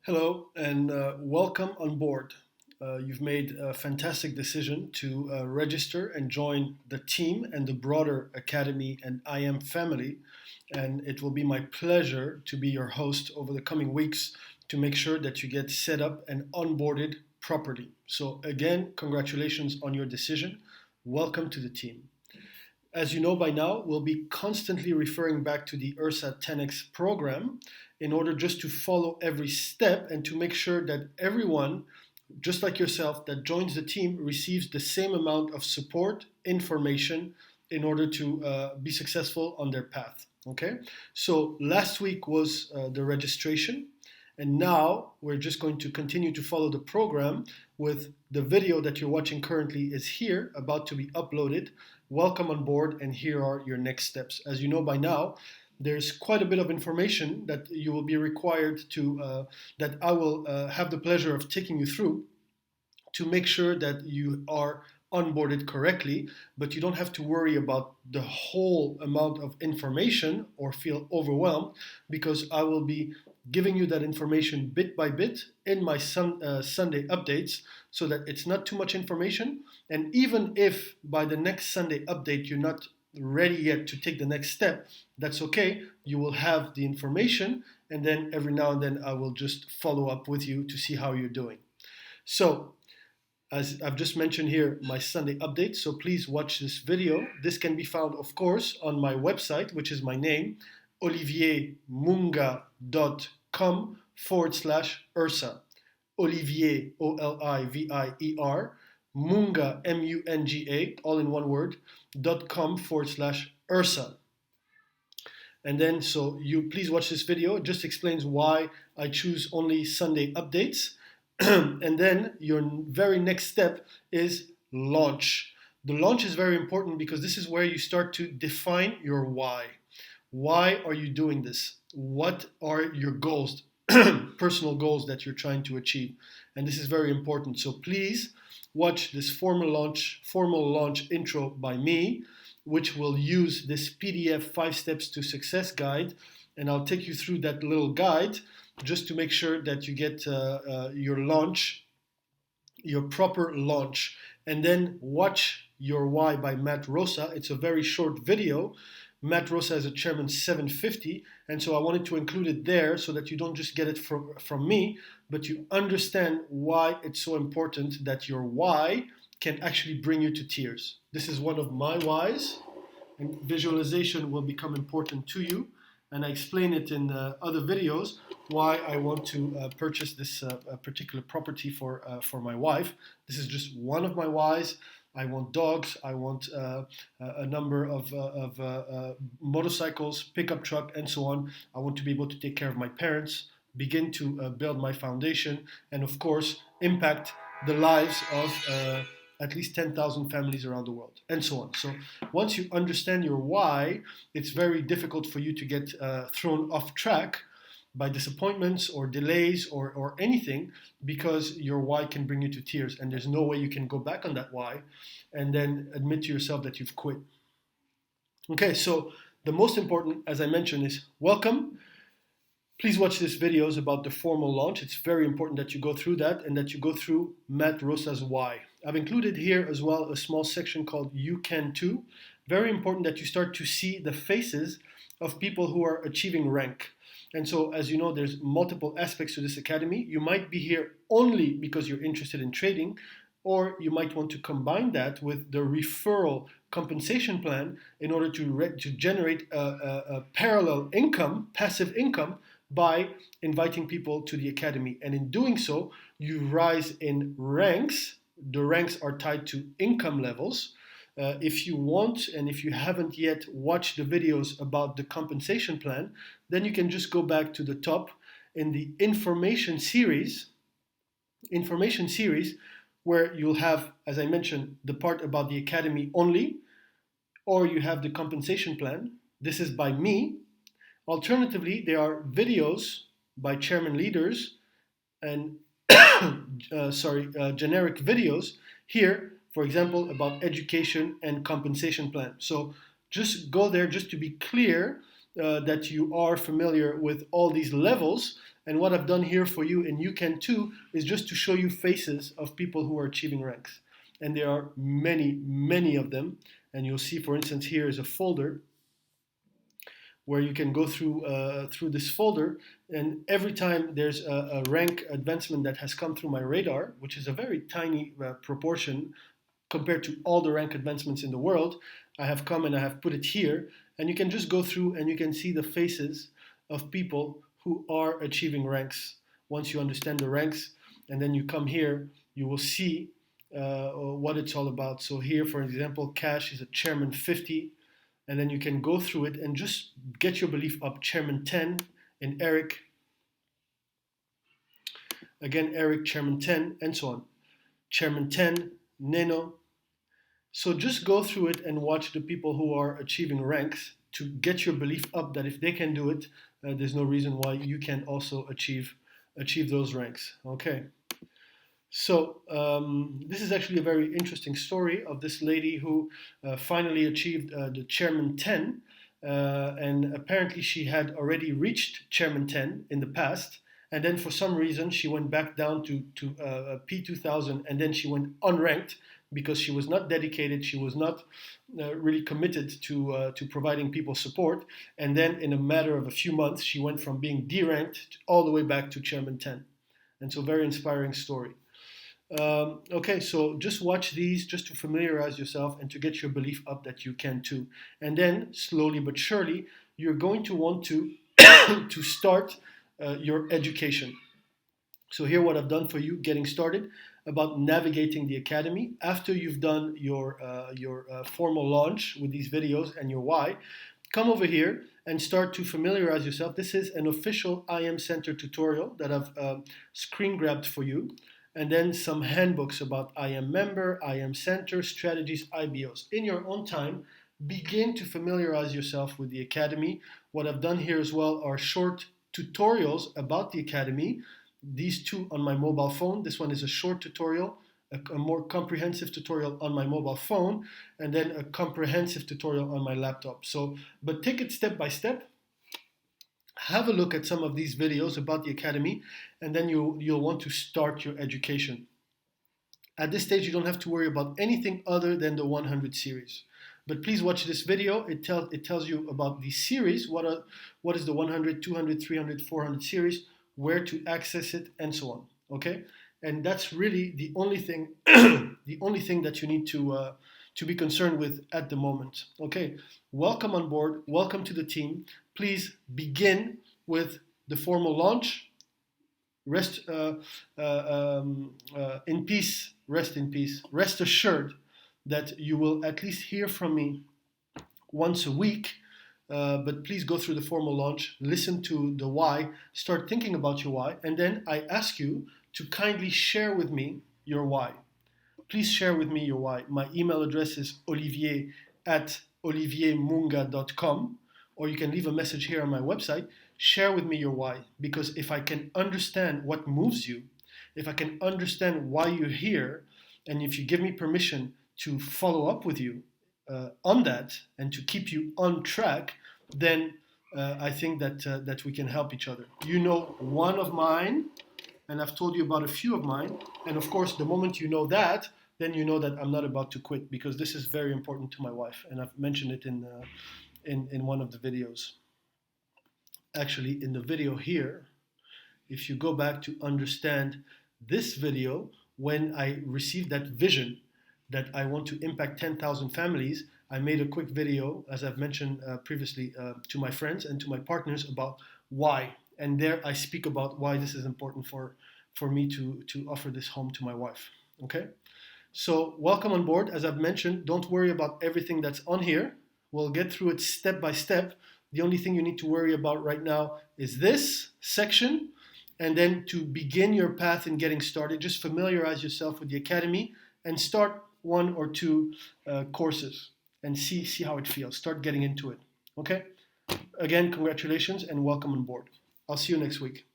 Hello and welcome on board. You've made a fantastic decision to register and join the team and the broader Academy and IM family. And it will be my pleasure to be your host over the coming weeks to make sure that you get set up and onboarded properly. So, again, congratulations on your decision. Welcome to the team. As you know by now, we'll be constantly referring back to the URSA 10X program in order just to follow every step and to make sure that everyone, just like yourself, that joins the team receives the same amount of support, information in order to be successful on their path. Okay, so last week was the registration, and now we're just going to continue to follow the program with the video that you're watching currently is here, about to be uploaded. Welcome on board, and here are your next steps. As you know by now, there's quite a bit of information that you will be required to, that I will have the pleasure of taking you through to make sure that you are onboarded correctly, but you don't have to worry about the whole amount of information or feel overwhelmed, because I will be giving you that information bit by bit in my Sunday updates, so that it's not too much information. And even if by the next Sunday update you're not ready yet to take the next step, that's okay. You will have the information, and then every now and then I will just follow up with you to see how you're doing. So, as I've just mentioned here, my Sunday update, so please watch this video. This can be found, of course, on my website, which is my name, oliviermunga.com/URSA. Olivier, Olivier, Munga, Munga, all in one word, .com/URSA. And then, so you please watch this video. It just explains why I choose only Sunday updates. And then your very next step is launch. The launch is very important because this is where you start to define your why. Why are you doing this? What are your goals, personal goals that you're trying to achieve? And this is very important. So please watch this formal launch intro by me, which will use this PDF 5 Steps to Success guide. And I'll take you through that little guide just to make sure that you get your launch, your proper launch. And then watch Your Why by Matt Rosa. It's a very short video. Matt Rosa is a Chairman 750, and so I wanted to include it there so that you don't just get it from me, but you understand why it's so important that your why can actually bring you to tears. This is one of my whys, and visualization will become important to you. And I explain it in other videos why I want to purchase this particular property for my wife. This is just one of my whys. I want dogs. I want a number of motorcycles, pickup truck, and so on. I want to be able to take care of my parents, begin to build my foundation, and of course, impact the lives of at least 10,000 families around the world, and so on. So once you understand your why, it's very difficult for you to get thrown off track by disappointments or delays or anything, because your why can bring you to tears, and there's no way you can go back on that why and then admit to yourself that you've quit. Okay, so the most important, as I mentioned, is welcome. Please watch these videos about the formal launch. It's very important that you go through that and that you go through Matt Rosa's why. I've included here as well a small section called You Can Too. Very important that you start to see the faces of people who are achieving rank. And so, as you know, there's multiple aspects to this academy. You might be here only because you're interested in trading, or you might want to combine that with the referral compensation plan in order to generate a parallel income, passive income, by inviting people to the academy. And in doing so, you rise in ranks. The ranks are tied to income levels. If you want, and if you haven't yet watched the videos about the compensation plan, then you can just go back to the top in the information series, where you'll have, as I mentioned, the part about the academy only, or you have the compensation plan. This is by me. Alternatively, there are videos by chairman leaders and generic videos here, for example, about education and compensation plan. So just go there just to be clear that you are familiar with all these levels, And what I've done here for you, and you can too, is just to show you faces of people who are achieving ranks. And there are many, many of them. And you'll see, for instance, here is a folder where you can go through this folder, and every time there's a rank advancement that has come through my radar, which is a very tiny proportion compared to all the rank advancements in the world, I have come and I have put it here, and you can just go through and you can see the faces of people who are achieving ranks. Once you understand the ranks, and then you come here, you will see what it's all about. So here, for example, Cash is a Chairman 50, and then you can go through it and just get your belief up. Chairman 10, and Eric, again Eric, Chairman 10, and so on. Chairman 10, Neno. So just go through it and watch the people who are achieving ranks to get your belief up that if they can do it, there's no reason why you can also achieve those ranks. Okay. So this is actually a very interesting story of this lady who finally achieved the Chairman 10, and apparently she had already reached Chairman 10 in the past, and then for some reason she went back down to P2000, and then she went unranked because she was not dedicated, she was not really committed to providing people support, and then in a matter of a few months she went from being deranked all the way back to Chairman 10. And so very inspiring story. Okay, so just watch these just to familiarize yourself and to get your belief up that you can too. And then slowly but surely, you're going to want to to start your education. So here what I've done for you, getting started about navigating the academy. After you've done your formal launch with these videos and your why, come over here and start to familiarize yourself. This is an official IM Center tutorial that I've screen grabbed for you. And then some handbooks about IM member, IM center, strategies, IBOs. In your own time, begin to familiarize yourself with the academy. What I've done here as well are short tutorials about the academy. These two on my mobile phone. This one is a short tutorial, a more comprehensive tutorial on my mobile phone, and then a comprehensive tutorial on my laptop. So, but take it step by step. Have a look at some of these videos about the academy, and then you'll want to start your education. At this stage, you don't have to worry about anything other than the 100 series. But please watch this video. It tells you about the series, what is the 100, 200, 300, 400 series, where to access it, and so on. Okay, and that's really the only thing that you need to be concerned with at the moment. Okay, welcome on board, welcome to the team. Please begin with the formal launch. Rest in peace, rest in peace. Rest assured that you will at least hear from me once a week, but please go through the formal launch, listen to the why, start thinking about your why, and then I ask you to kindly share with me your why. Please share with me your why. My email address is olivier@oliviermunga.com, or you can leave a message here on my website. Share with me your why, because if I can understand what moves you, if I can understand why you're here, and if you give me permission to follow up with you on that and to keep you on track, then I think that we can help each other. You know one of mine, and I've told you about a few of mine, and of course the moment you know that, then you know that I'm not about to quit, because this is very important to my wife, and I've mentioned it in one of the videos. Actually, in the video here, if you go back to understand this video, when I received that vision that I want to impact 10,000 families, I made a quick video, as I've mentioned previously, to my friends and to my partners about why. And there I speak about why this is important for me to offer this home to my wife. Okay? So welcome on board. As I've mentioned, don't worry about everything that's on here. We'll get through it step by step. The only thing you need to worry about right now is this section. And then to begin your path in getting started, just familiarize yourself with the academy and start 1 or 2 courses and see how it feels. Start getting into it. Okay? Again, congratulations and welcome on board. I'll see you next week.